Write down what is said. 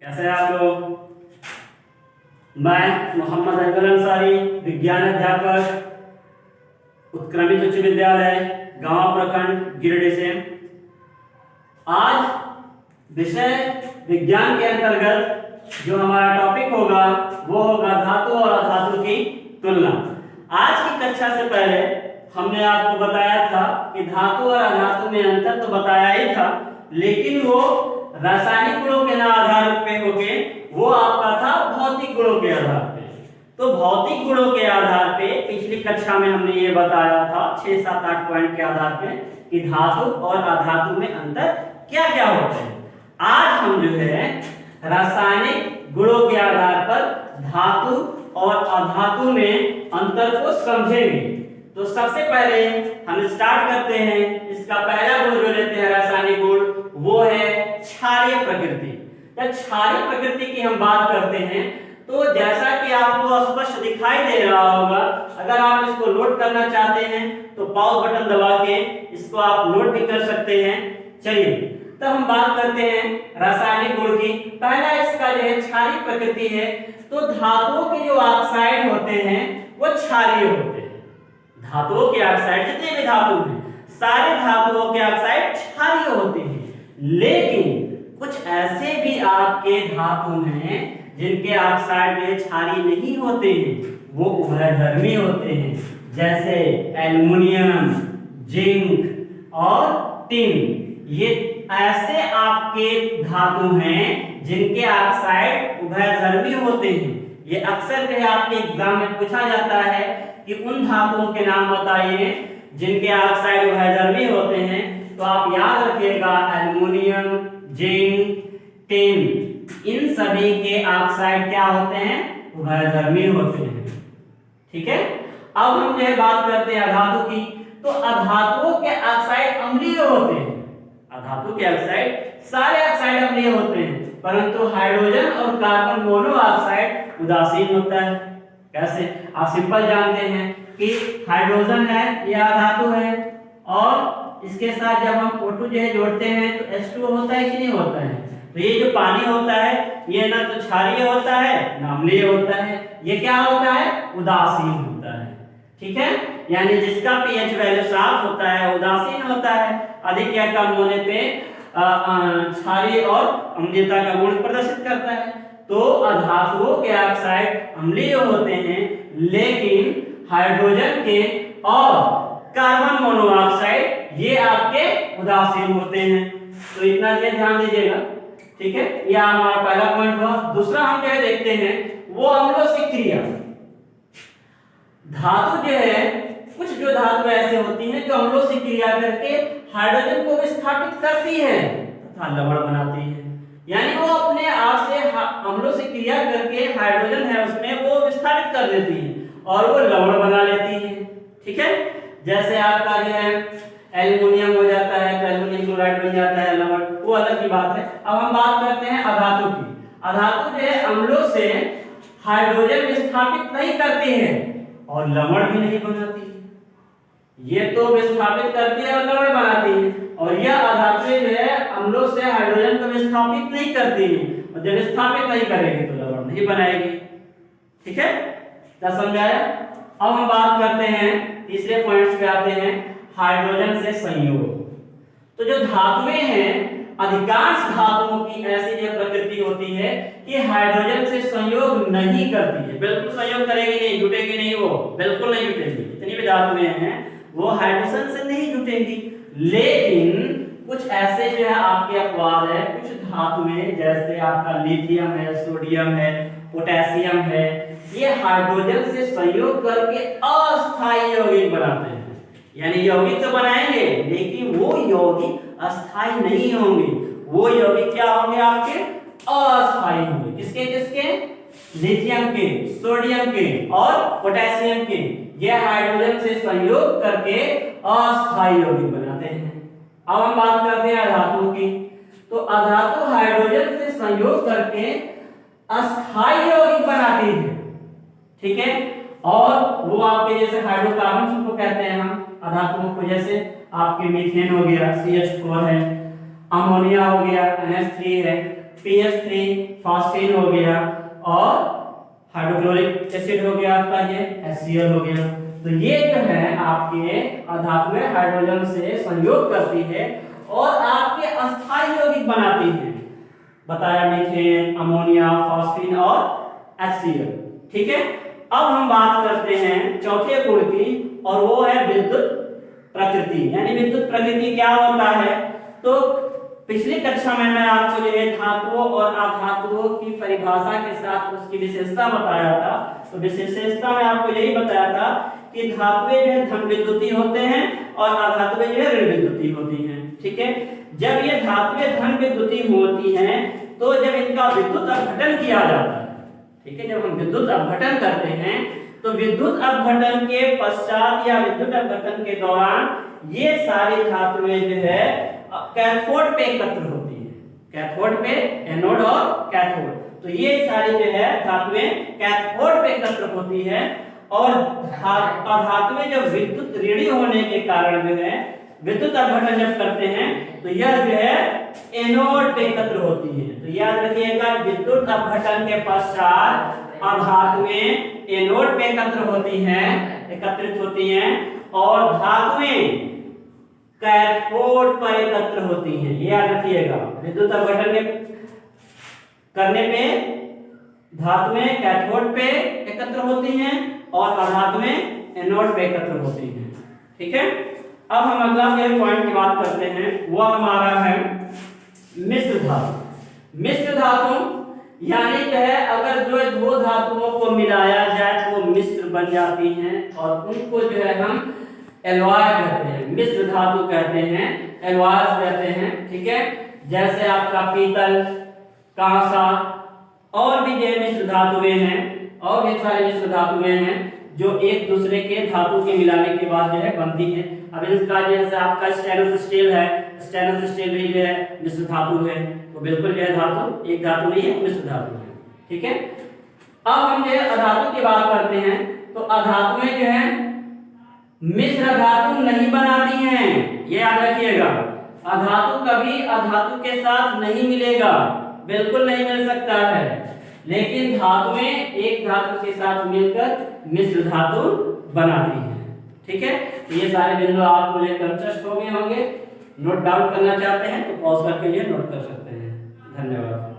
कैसे हैं आप लोग। मैं मोहम्मद अकबर अंसारी, विज्ञान अध्यापक, उत्क्रमित उच्च विद्यालय गांव प्रखंड गिरिडीह से। आज विषय विज्ञान के अंतर्गत जो हमारा टॉपिक होगा वो होगा धातु और अधातु की तुलना। आज की कक्षा से पहले हमने आपको बताया था कि धातु और अधातु में अंतर तो बताया ही था, लेकिन वो रासायनिक गुणों के आधार पे होके वो आपका था भौतिक गुणों के आधार पे। तो भौतिक गुणों के आधार पे पिछली कक्षा में हमने ये बताया था 6, 7, 8 पॉइंट के आधार पे कि धातु और अधातु में अंतर क्या क्या होते हैं। आज हम जो है रासायनिक गुणों के आधार पर धातु और अधातु में अंतर को समझेंगे। तो सबसे पहले हम स्टार्ट करते हैं। इसका पहला गुण जो लेते हैं रासायनिक गुण वो है क्षारीय प्रकृति। जब क्षारीय प्रकृति की हम बात करते हैं तो जैसा कि आपको स्पष्ट दिखाई दे रहा होगा, अगर आप इसको नोट करना चाहते हैं तो पॉज बटन दबा के इसको आप नोट भी कर सकते हैं। चलिए तो हम बात करते हैं रासायनिक गुण की। पहला इसका जो है क्षारीय प्रकृति है। तो धातुओं के जो ऑक्साइड होते हैं वो क्षारीय होते हैं। धातुओं के ऑक्साइड जितने भी धातु हैं सारे धातुओं के ऑक्साइड क्षारीय होते हैं, लेकिन कुछ ऐसे भी आपके धातु हैं जिनके ऑक्साइड में क्षारीय नहीं होते हैं, वो उभयधर्मी होते हैं, जैसे एल्युमिनियम, जिंक और टिन। ये ऐसे आपके धातु हैं जिनके ऑक्साइड उभयधर्मी होते हैं। ये अक्सर जो है आपके एग्जाम में पूछा जाता है कि उन धातुओं के नाम बताइए जिनके ऑक्साइड उभयधर्मी होते हैं। तो आप याद रखिएगा एल्युमिनियम, जिंक, टिन, इन सभी के ऑक्साइड क्या होते हैं? उभयधर्मी होते हैं। ठीक है। अब हम जो है बात करते हैं अधातु की। तो अधातुओं के ऑक्साइड अम्लीय होते हैं। अधातु के ऑक्साइड सारे ऑक्साइड अम्लीय होते हैं, परंतु हाइड्रोजन और कार्बन मोनोऑक्साइड उदासीन होता है। कैसे? आप सिंपल जानते हैं कि हाइड्रोजन है यह अधातु है, और इसके साथ जब हम O2 जो है जोड़ते हैं तो H2O होता है कि नहीं होता है। तो ये जो पानी होता है ये ना तो क्षारीय होता है ना अम्लीय होता है, ये क्या होता है? उदासीन होता है। ठीक है। यानी जिसका pH वैल्यू 7 होता है उदासीन होता है, अधिक या कम होने पे क्षारीय और अम्लीयता का गुण प्रदर्शित करता है। तो अधातुओं के ऑक्साइड अम्लीय होते हैं, लेकिन हाइड्रोजन के और कार्बन मोनोऑक्साइड ये आपके उदासीन होते हैं। तो इतना ध्यान दीजिएगा। ठीक है। यह हमारा पहला पॉइंट हुआ। दूसरा हम क्या देखते हैं वो अम्लों क्रिया। धातु जो है, कुछ जो धातु ऐसे होती हैं जो अम्लों से क्रिया करके हाइड्रोजन को विस्थापित करती है तथा लवण बनाती है। यानी वो अपने आप से अम्लों से क्रिया करके हाइड्रोजन है उसमें वो विस्थापित कर देती है और वो लवण बना लेती है। ठीक है। जैसे आपका जो है एल्युमिनियम हो जाता है तो एल्युमिनियम क्लोराइड बन जाता है लवण, वो अलग की बात है। अब हम बात करते हैं अधातु की। अधातु जो है अम्लों से हाइड्रोजन विस्थापित नहीं करती है और लवण भी नहीं बनाती है। ये तो विस्थापित करती है और लवण बनाती है, और यह अधातु जो है अम्लों से हाइड्रोजन को विस्थापित नहीं करती है, और जब विस्थापित नहीं करेगी तो लवण नहीं बनाएगी। ठीक है। क्या समझाया? अब हम बात करते हैं तीसरे पॉइंट्स पे आते हैं हाइड्रोजन से संयोग। तो जो धातुएं हैं, अधिकांश धातुओं की ऐसी जो प्रकृति होती है कि हाइड्रोजन से संयोग नहीं करती है। बिल्कुल संयोग करेगी नहीं, जुटेगी नहीं, वो बिल्कुल नहीं जुटेगी। जितनी भी धातुएं हैं वो हाइड्रोजन से नहीं जुटेंगी। लेकिन कुछ ऐसे जो है आपके अपवाद है, कुछ धातुएं जैसे आपका लिथियम है, सोडियम है, पोटेशियम है, ये हाइड्रोजन से संयोग करके अस्थायी यौगिक बनाते हैं। यानी यौगिक तो बनाएंगे लेकिन वो यौगिक अस्थायी नहीं होंगे। वो यौगिक क्या होंगे? आपके अस्थायी होंगे। किसके किसके? लिथियम के, सोडियम के और पोटेशियम के। ये हाइड्रोजन से संयोग करके अस्थायी यौगिक बनाते हैं। अब हम बात करते हैं अधातु की। तो अधातु हाइड्रोजन से संयोग करके अस्थायी यौगिक बनाती है। ठीक है। और वो आपके जैसे हाइड्रोकार्बन को कहते हैं हम अधातुओं को, जैसे आपके मीथेन हो गया CH4 है, अमोनिया हो गया NH3 है, PH3 फास्फीन हो गया और हाइड्रोक्लोरिक एसिड हो गया आपका ये HCl हो गया। तो ये जो है आपके अधातुएं हाइड्रोजन से संयोग करती है और आपके अस्थायी यौगिक बनाती हैं। बताया मीथेन, अमोनिया, फास्फीन और HCl। ठीक है, अब हम बात करते हैं चौथे गुण की और वो है विद्युत प्रकृति। यानी विद्युत प्रकृति क्या होता है? तो पिछली कक्षा में मैं आपको जो है धातुओं और अधातुओं की परिभाषा के साथ उसकी विशेषता बताया था। तो विशेषता में आपको यही बताया था कि धातुएं जो है धन विद्युतीय होते हैं और अधातुएं जो है ऋण विद्युतीय होती हैं। ठीक है, जब ये धातुएं धन विद्युतीय होती हैं तो जब इनका विद्युत अपघटन किया जाता है, ठीक है, जब हम विद्युत अपघटन करते हैं तो विद्युत अपघटन के पश्चात या विद्युत अपघटन के दौरान ये सारी धातुएं जो है कैथोड पे एकत्र होती है। कैथोड पे एनोड और कैथोड, तो ये सारी जो है धातुएं कैथोड पे एकत्र होती है और धातुएं जब विद्युत ऋणी होने के कारण जो है विद्युत अपघटन जब करते हैं तो यह जो है एनोड पे एकत्र होती है। तो याद रखिएगा, विद्युत अपघटन के पश्चात अधातुएं एनोड पे एकत्रित होती हैं और धातुएं कैथोड पर एकत्र होती हैं। ये याद रखिएगा, विद्युत अपघटन के करने पे धातुएं कैथोड पे एकत्र होती हैं और अधातुएं एनोड पे एकत्र होती हैं। ठीक है, अब हम अगला पॉइंट की बात करते हैं, वो हमारा है मिश्र धातु। मिश्र धातु यानी जो है अगर जो दो धातुओं को मिलाया जाए तो मिश्र बन जाती हैं और उनको जो है हम एलॉय कहते हैं, मिश्र धातु कहते हैं, एलॉयस कहते हैं। ठीक है, जैसे आपका पीतल, कांसा और भी जो मिश्र धातुएं हैं और भी सारे मिश्र धातुएं हैं जो एक दूसरे के धातु के मिलाने के बाद जो है बनती है। अब इसका जैसे आपका स्टेनलेस स्टील है, स्टेनलेस स्टील भी जो है मिश्र धातु है, तो बिल्कुल जो है धातु एक धातु नहीं है, मिश्र धातु है। ठीक है, अब हम जो है अधातु की बात करते हैं तो अधातुएं जो है मिश्र धातु नहीं बनाती हैं। ये याद रखिएगा, अधातु कभी अधातु के साथ नहीं मिलेगा, बिल्कुल नहीं मिल सकता है, लेकिन धातुएं एक धातु के साथ मिलकर मिश्र धातु बनाती हैं। ठीक है, तो ये सारे बिंदु आपको कंचस्ट हो गए होंगे। नोट डाउन करना चाहते हैं तो पॉज करके ये नोट कर सकते हैं। धन्यवाद।